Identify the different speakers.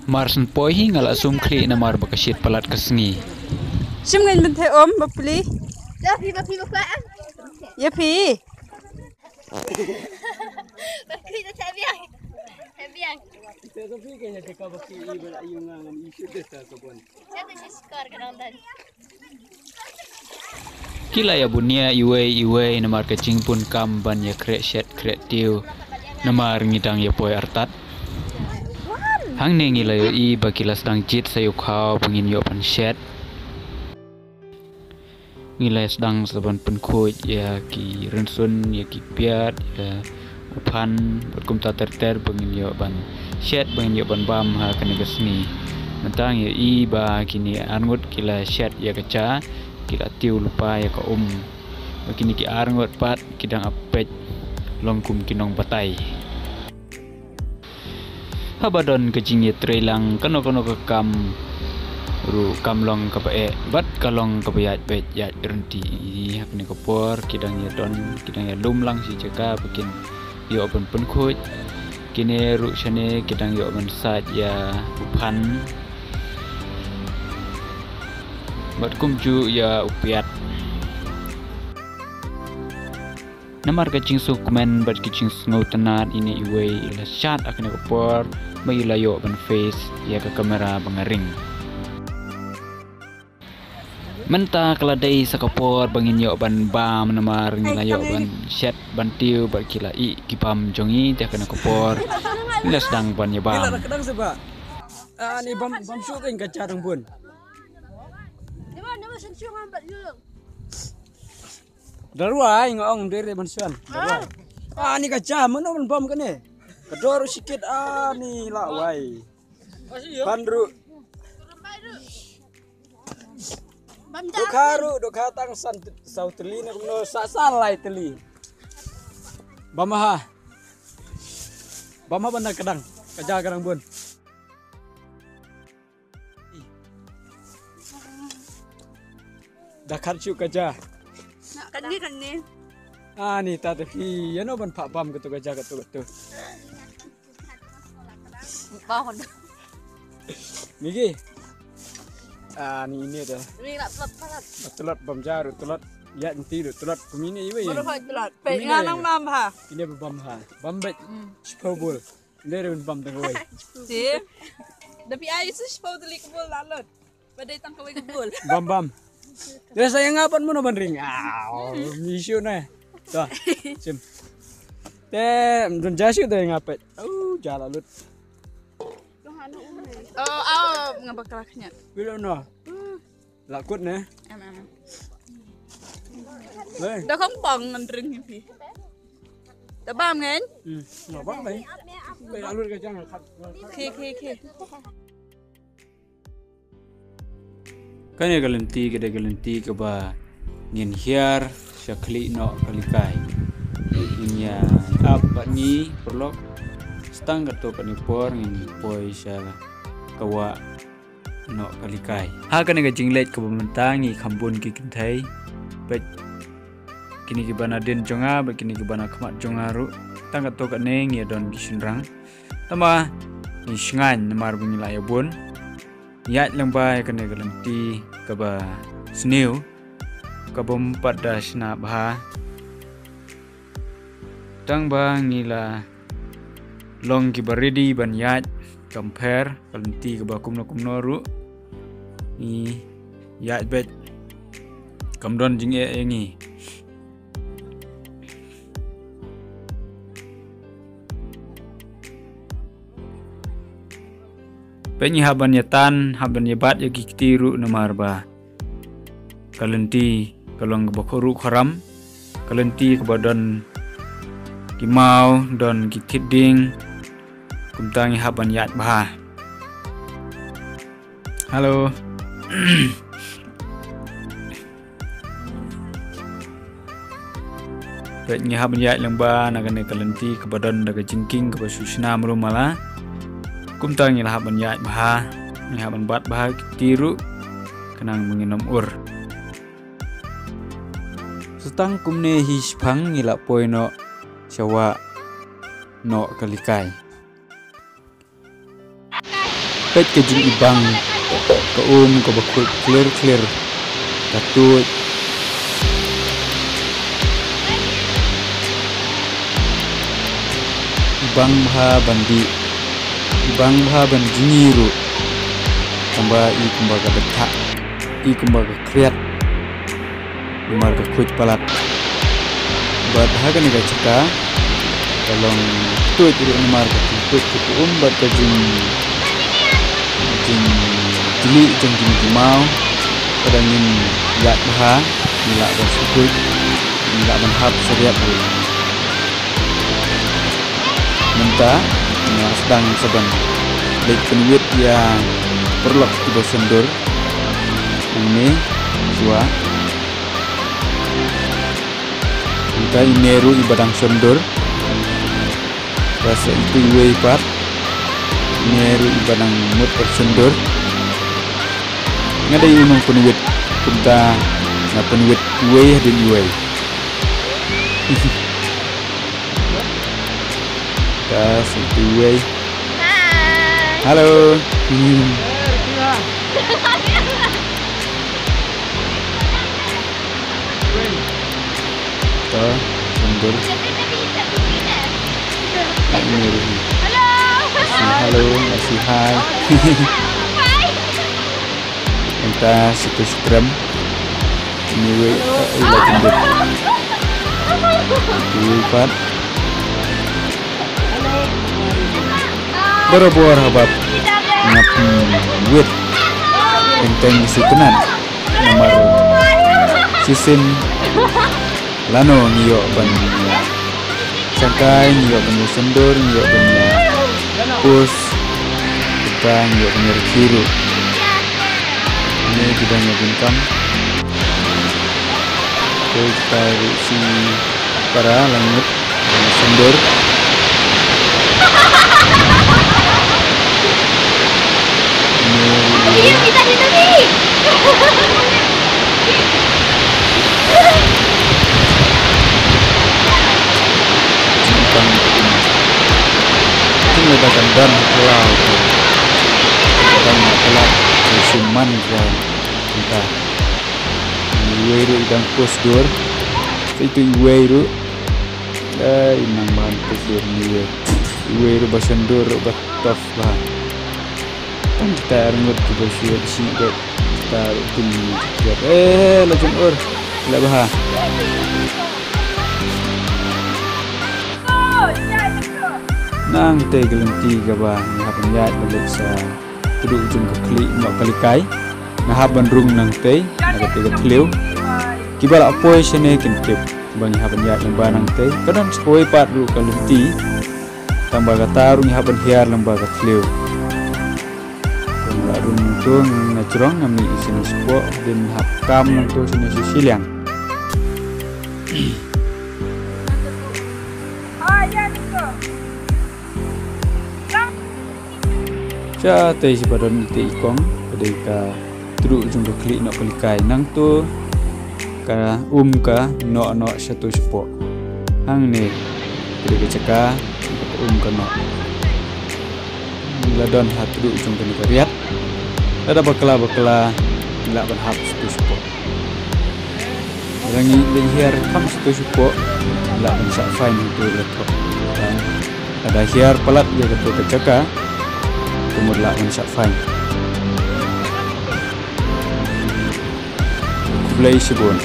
Speaker 1: Marsen poi hi ngala sum kli na mar bakasit palat kasngi.
Speaker 2: Sim ngin bente bapli.
Speaker 3: Ya pi bapak.
Speaker 2: Ya pi.
Speaker 3: Bapak dah terbiang. Terbiang.
Speaker 4: Saya tapi kayaknya dekat baki ibarat ayungan isu desa kebun.
Speaker 3: Saya tu skor kadang dan.
Speaker 1: Kila ya bunia iwe na mar kacing pun kam ban ya krek shet krek tiu na mar ngidang ya poi artat. Hang ne ngila yo I bakilas dang jit sayo khao pengin yo pan shet. Ngila sedang saban penkuj ya ki rensun ya ki piat ya upan berkum ta ter pengin yo ban shet pengin yo ban bam ha kena kesni. Mentang ya I ba kini angut kila shet ya kaca kila tiu lupa ya ka Begini ki arngot pat kidang apet longkum kinong batai. Habadon kecing ye trelang kano ke kam ru kam long ka pae bat kalong ka bayat bet yat berhenti hak ni kopor kidang ye don kidang ye lumlang si jaka bikin yo open penkuj kini ru sane kidang yo open sat ya upan bat kumju ya upiat namar kecing sukmen bat kecing ngau tenat ini iwe ila shat akne kopor mai layo ban face ya ke kamera bangaring menta keladai sakapor bangin yo ban bam namar layo ban shat ban tiu bat kila I kipam jongi dia kena kopor ila sedang ban ya bam
Speaker 4: Kila kadang sebab ni bam syuk kan kaca dong pun.
Speaker 3: Nama sensyung ambat je.
Speaker 4: Daruai ngong dari bansuan. Ni kaca mana bam kan ni? Kedor sikit ni lah wai. Pandru. Dokha tang san sau teli nak no salai teli. Bamaha bandar kadang kaca kadang pun. Dah karcu kaca.
Speaker 2: Kan ni.
Speaker 4: Ni tadi ya no ban pak bam ketu kaca ketu.
Speaker 2: Bahon.
Speaker 4: Migi. Ni ini dah.
Speaker 2: Ni nak telat.
Speaker 4: Telat bam jaru telat ya nanti telat kumini iwe.
Speaker 2: Baru telat. Pe nganang mam ha.
Speaker 4: Ini bam ha. Bam bet. Spobul. Ini bam tengoi.
Speaker 2: Si. Tapi ai su spau teli kebul lalot. Badai tang kawai kebul.
Speaker 4: Bam. Dia saya ngapan mana bandring? Misu na. Dah. Sim. Jasi dah ngapet. Jalan lut.
Speaker 2: Ngabakalaknya.
Speaker 4: Bila no. Lakut ne.
Speaker 2: Dah kompong ngandring ni. Dah bam kan?
Speaker 4: Ngabang baik. Baik alur kacang.
Speaker 2: Ke.
Speaker 1: kan ya galenti ke ba ngin hiar syakli no kalikai inya apa ni perlok stang gato kanipor ngin poi sya kawa no kalikai ha kan ga jinglet ke bementangi kambun ki kintai bet kini ki bana den jonga bet kini ki bana khamat jongaru tang gato ka neng ya don kisinrang tama ni shngan namar bunila ya bun yat lembai kene galenti kaba snew kabom pada sna bha tang ba ngila long ki baridi ban yat compare galenti kaba kumno ru ni yat bet kamdon jing engi penyi haban yatan haban yabat ya kitiru namarba kalenti kalong bakoru kharam kalenti kebadan kimau don kitiding kumtangi haban yat bah halo penyi haban yat lengba nagane kalenti kebadan daga jingking kebasusna merumala kumtang ngilah haban yat bah ni haban bat bah tiru kenang menginam setang kumne hispang ngila poino syawa no kalikai pet ke jung ibang ke ke bakul clear katut ibang bha banjingiru tambah i kumbaga betak i kumbaga kriat marga kuit palat bat haga ni caka tolong tuit di marga tuit ke bat ke jing jili mau kadangin yak bha nila ban sukut nila ban hap seriat mentah sedang seban baik penwit yang perlok tiba sendur ini dua kita imeru ibadang sendur rasa itu iwe ipat imeru ibadang mut sendur ngada imang penwit kita na penwit iwe hadin iwe das itu iwe halo to sendur halo masih hai kita situ strum ini we lagi empat berbuar habab ngap wit enteng situnan nomor sisin lano ngiyo ban cakai ngiyo ban sendur ngiyo ban pus kita ngiyo ban kiru ini bidangnya bintang kita si para langit sendur
Speaker 3: Kita di sini.
Speaker 1: Ini ledakan dan pulau dan pulau siman kan kita iweru idang postur itu iweru inang bahan postur iweru basendur bataf bah kita rengut ke bosiat si dek kita tim lajun la bah nang te gelenti ka ba ngahap nyat balik sa tudu ujung ke kli nok kalikai ngahap bandrung nang te naga te tleu kibala apoi sene kintip bang ngahap nyat lamba nang te kadang sepoi pat ru kalenti tambah kata rung ngahap hiar lamba ka tleu rung tu ngacurong ngami sini sepo dan hap kam tu sini sisilang cha te si badan te ikong pada ka truk ujung ke klik nok kalikai nang tu ka no satu sepo hang ni pada caka ka no ladon hat truk ujung ke kariat ada bakla nila ban hap satu sepo rangi hiar kam satu sepo nila ban sa fine tu laptop ada hiar pelat dia ke caka kemudian ban sa fine play sibon